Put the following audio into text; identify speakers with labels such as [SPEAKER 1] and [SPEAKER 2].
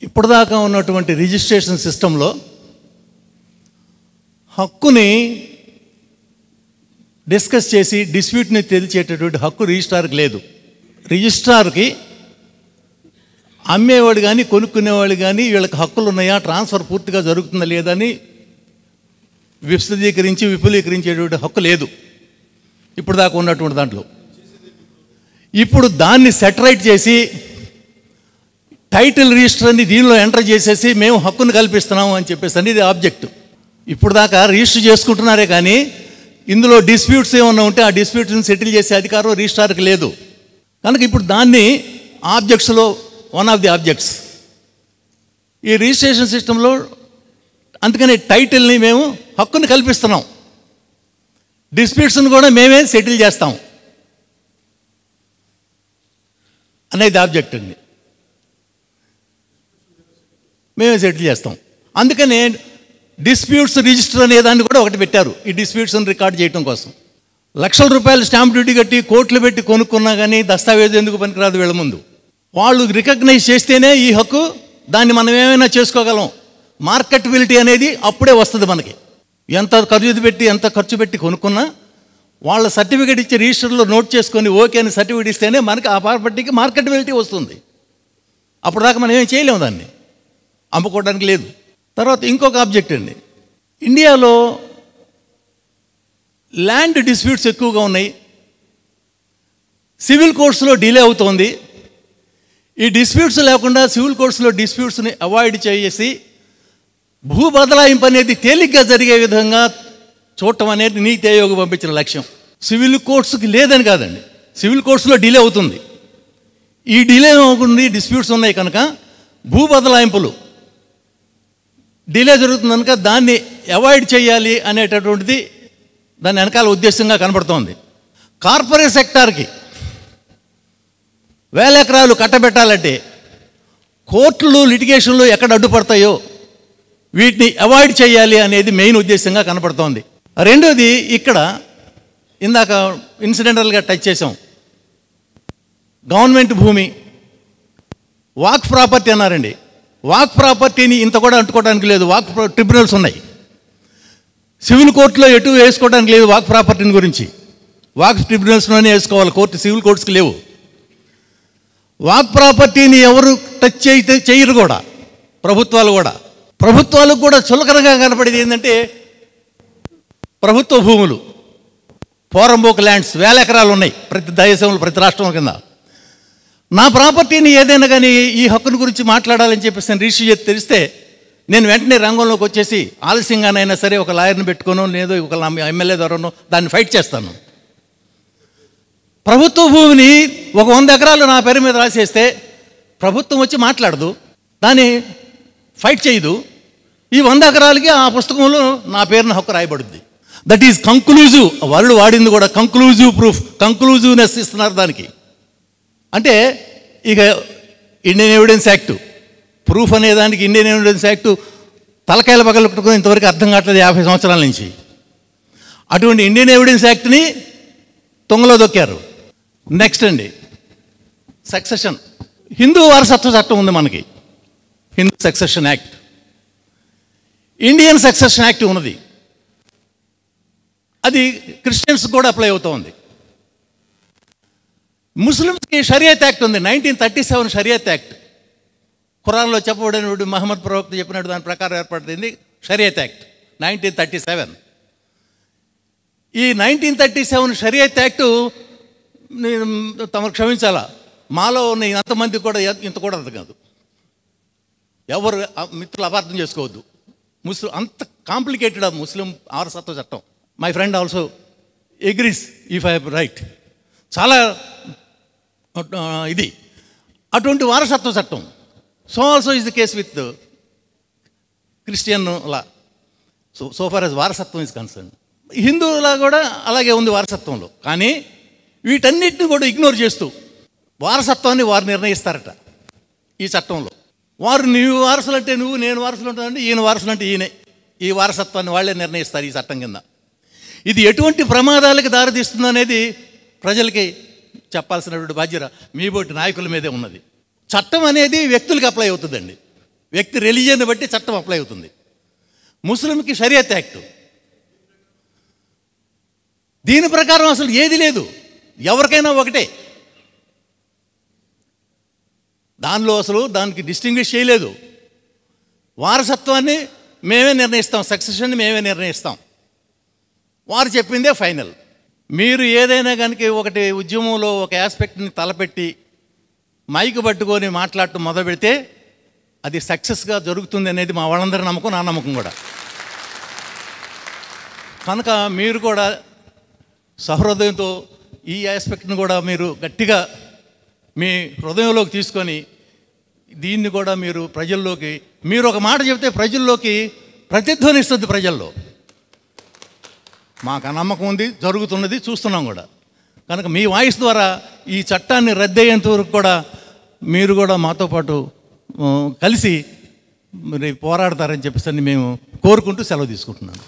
[SPEAKER 1] ఇప్పటిదాకా ఉన్నటువంటి రిజిస్ట్రేషన్ సిస్టంలో హక్కుని డిస్కస్ చేసి డిస్ప్యూట్ని తేల్చేటటువంటి హక్కు రిజిస్ట్రార్కి లేదు. రిజిస్ట్రార్కి అమ్మేవాడు కానీ కొనుక్కునేవాడు కానీ వీళ్ళకి హక్కులు ఉన్నాయా, ట్రాన్స్ఫర్ పూర్తిగా జరుగుతుందా లేదని విపులీకరించేటువంటి హక్కు లేదు ఇప్పుడు దాకా ఉన్నటువంటి దాంట్లో. ఇప్పుడు దాన్ని సెటరైట్ చేసి టైటిల్ రిజిస్టర్ని దీనిలో ఎంటర్ చేసేసి మేము హక్కును కల్పిస్తున్నాము అని చెప్పేసి అనేది ఆబ్జెక్ట్. ఇప్పుడు దాకా రిజిస్టర్ చేసుకుంటున్నారే కానీ ఇందులో డిస్ప్యూట్స్ ఏమన్నా ఉంటే ఆ డిస్ప్యూట్స్ని సెటిల్ చేసే అధికారం రిజిస్ట్రార్కి లేదు. కనుక ఇప్పుడు దాన్ని ఆబ్జెక్ట్స్లో వన్ ఆఫ్ ది ఆబ్జెక్ట్స్ ఈ రిజిస్ట్రేషన్ సిస్టంలో. అందుకని టైటిల్ని మేము హక్కుని కల్పిస్తున్నాం, డిస్ప్యూట్స్ని కూడా మేమే సెటిల్ చేస్తాం అనేది ఆబ్జెక్ట్ అండి. మేమే సెటిల్ చేస్తాం. అందుకనే డిస్ప్యూట్స్ రిజిస్టర్ అనే దాన్ని కూడా ఒకటి పెట్టారు ఈ డిస్ప్యూట్స్ని రికార్డ్ చేయడం కోసం. లక్షల రూపాయలు స్టాంప్ డ్యూటీ కట్టి కోట్లు పెట్టి కొనుక్కున్నా కానీ దస్తావేజు ఎందుకు పనికిరాదు వీళ్ళ ముందు. వాళ్ళు రికగ్నైజ్ చేస్తేనే ఈ హక్కు, దాన్ని మనం ఏమైనా చేసుకోగలం. మార్కెటబిలిటీ అనేది అప్పుడే వస్తుంది మనకి. ఎంత ఖర్చు పెట్టి కొనుక్కున్నా వాళ్ళ సర్టిఫికేట్ ఇచ్చి రిజిస్టర్లో నోట్ చేసుకొని ఓకే అని సర్టిఫికేట్ ఇస్తేనే మనకి ఆ ప్రాపర్టీకి మార్కెటబిలిటీ వస్తుంది. అప్పుడు దాకా మనం ఏం చేయలేము, దాన్ని అమ్ముకోవడానికి లేదు. తర్వాత ఇంకొక ఆబ్జెక్ట్ అండి, ఇండియాలో ల్యాండ్ డిస్ప్యూట్స్ ఎక్కువగా ఉన్నాయి, సివిల్ కోర్ట్స్లో డిలే అవుతోంది. ఈ డిస్ప్యూట్స్ లేకుండా సివిల్ కోర్ట్స్లో డిస్ప్యూట్స్ని అవాయిడ్ చేసి భూ బదలాయింపు అనేది తేలిగ్గా జరిగే విధంగా చూడటం అనేది నీతి ఆయోగ్ పంపించిన లక్ష్యం. సివిల్ కోర్ట్స్కి లేదని కాదండి, సివిల్ కోర్ట్స్లో డిలే అవుతుంది. ఈ డిలే అవుతుంది, డిస్ప్యూట్స్ ఉన్నాయి కనుక భూ బదలాయింపులు డిలే జరుగుతుంది కనుక దాన్ని అవాయిడ్ చేయాలి అనేటటువంటిది దాని వెనకాల ఉద్దేశంగా కనబడుతోంది. కార్పొరేట్ సెక్టార్కి 1000 ఎకరాలు కట్టబెట్టాలంటే కోర్టులు లిటిగేషన్లు ఎక్కడ అడ్డుపడతాయో వీటిని అవాయిడ్ చేయాలి అనేది మెయిన్ ఉద్దేశంగా కనపడుతోంది. రెండోది, ఇక్కడ ఇందాక ఇన్సిడెంటల్గా టచ్ చేసాం, గవర్నమెంట్ భూమి వాక్ ప్రాపర్టీ అన్నారండి. వాక్ ప్రాపర్టీని ఇంత కూడా అంటుకోవడానికి లేదు, వాక్ ట్రిబ్యునల్స్ ఉన్నాయి. సివిల్ కోర్టులో ఎటు వేసుకోవడానికి లేదు వాక్ ప్రాపర్టీని గురించి, వాక్ ట్రిబ్యునల్స్లోనే వేసుకోవాలి, సివిల్ కోర్ట్స్కి లేవు. వాక్ ప్రాపర్టీని ఎవరు టచ్ చేయరు కూడా, ప్రభుత్వాలకు కూడా చులకనగా కనపడేది ఏంటంటే ప్రభుత్వ భూములు, పోరంబోక్ ల్యాండ్స్ 1000 ఎకరాలు ఉన్నాయి ప్రతి దేశంలో, ప్రతి రాష్ట్రం కింద. నా ప్రాపర్టీని ఏదైనా కానీ ఈ హక్కుని గురించి మాట్లాడాలని చెప్పేసి నేను రిజిస్టర్ చేసి తెలిస్తే నేను వెంటనే రంగంలోకి వచ్చేసి ఆలస్యంగానైనా సరే ఒక లాయర్ని పెట్టుకోనో లేదో ఒక ఎమ్మెల్యే ద్వారానో దాన్ని ఫైట్ చేస్తాను. ప్రభుత్వ భూమిని ఒక 100 ఎకరాలు నా పేరు మీద రాసేస్తే ప్రభుత్వం వచ్చి మాట్లాడదు, దాన్ని ఫైట్ చేయదు. ఈ 100 ఎకరాలకి ఆ పుస్తకంలో నా పేరున హక్కు రాయబడుద్ది. That is conclusive. వాళ్ళు వాడింది కూడా కంక్లూజివ్ ప్రూఫ్, కంక్లూజివ్నెస్ ఇస్తున్నారు దానికి. అంటే ఇక ఇండియన్ ఎవిడెన్స్ యాక్టు ప్రూఫ్ అనేదానికి ఇండియన్ ఎవిడెన్స్ యాక్టు తలకాయల పగలట్టుకుని ఇంతవరకు అర్థం కావట్లేదు 50 సంవత్సరాల నుంచి. అటువంటి ఇండియన్ ఎవిడెన్స్ యాక్ట్ని తొంగలో దొక్కారు. నెక్స్ట్ అండి, సక్సెషన్. హిందూ వారసత్వ చట్టం ఉంది మనకి, Hindu succession act, Indian succession act ఉన్నది. అది క్రిస్టియన్స్ కూడా అప్లై అవుతుంది. ముస్లిమ్స్కి షరియత్ యాక్ట్ ఉంది, 1937 షరియత్ యాక్ట్. ఖురాన్లో చెప్పబడిన మహమ్మద్ ప్రవక్త చెప్పినట్టు దాని ప్రకారం ఏర్పడింది షరియత్ యాక్ట్ 1937. ఈ 1937 షరియత్ యాక్టు తమకు క్షమించాలా, మాలో ఉన్న ఎంతమంది కూడా ఇంత కూడా అర్థం కాదు. ఎవరు మిత్రులు అపార్థం చేసుకోవద్దు. అంత కాంప్లికేటెడ్ ఆ ముస్లిం వారసత్వ చట్టం. My friend also agrees if I right. చాలా ఇది అటువంటి వారసత్వ చట్టం. So also is the case with Christian law, so far as వారసత్వం ఈజ్ కన్సర్న్. హిందువులా కూడా అలాగే ఉంది వారసత్వంలో. కానీ వీటన్నిటిని కూడా ఇగ్నోర్ చేస్తూ వారసత్వాన్ని వారు నిర్ణయిస్తారట ఈ చట్టంలో. వారు నువ్వు వారసులు అంటే నువ్వు, నేను వారసులు ఉంటానంటే ఈయన వారసులు అంటే ఈయనే. ఈ వారసత్వాన్ని వాళ్ళే నిర్ణయిస్తారు ఈ చట్టం కింద. ఇది ఎటువంటి ప్రమాదాలకు దారితీస్తుంది అనేది ప్రజలకి చెప్పాల్సినటువంటి బాధ్యత మీ బోటి నాయకుల మీదే ఉన్నది. చట్టం అనేది వ్యక్తులకు అప్లై అవుతుందండి. వ్యక్తి రిలీజియన్ని బట్టి చట్టం అప్లై అవుతుంది. ముస్లింకి షరియత్ యాక్ట్, దీని ప్రకారం అసలు ఏది లేదు, ఎవరికైనా ఒకటే. దానిలో అసలు దానికి డిస్టింగ్విష్ చేయలేదు. వారసత్వాన్ని మేమే నిర్ణయిస్తాం, సక్సెషన్ని మేమే నిర్ణయిస్తాం, వారు చెప్పిందే ఫైనల్. మీరు ఏదైనా కనుక ఒకటి ఉద్యమంలో ఒక ఆస్పెక్ట్ని తలపెట్టి మైకు పట్టుకొని మాట్లాడటం మొదలు పెడితే అది సక్సెస్గా జరుగుతుంది అనేది మా వాళ్ళందరి నమ్మకం, నా నమ్మకం కూడా. కనుక మీరు కూడా సహృదయంతో ఈ ఆస్పెక్ట్ని కూడా మీరు గట్టిగా మీ హృదయంలోకి తీసుకొని దీన్ని కూడా మీరు ప్రజల్లోకి, మీరు ఒక మాట చెప్తే ప్రజల్లోకి ప్రతిధ్వనిస్తుంది. ప్రజల్లో మాకు ఆ నమ్మకం ఉంది, జరుగుతున్నది, చూస్తున్నాం కూడా. కనుక మీ వాయిస్ ద్వారా ఈ చట్టాన్ని రద్దయ్యేంత వరకు కూడా మీరు కూడా మాతో పాటు కలిసి మరి పోరాడతారని చెప్పేసి మేము కోరుకుంటూ సెలవు తీసుకుంటున్నాను.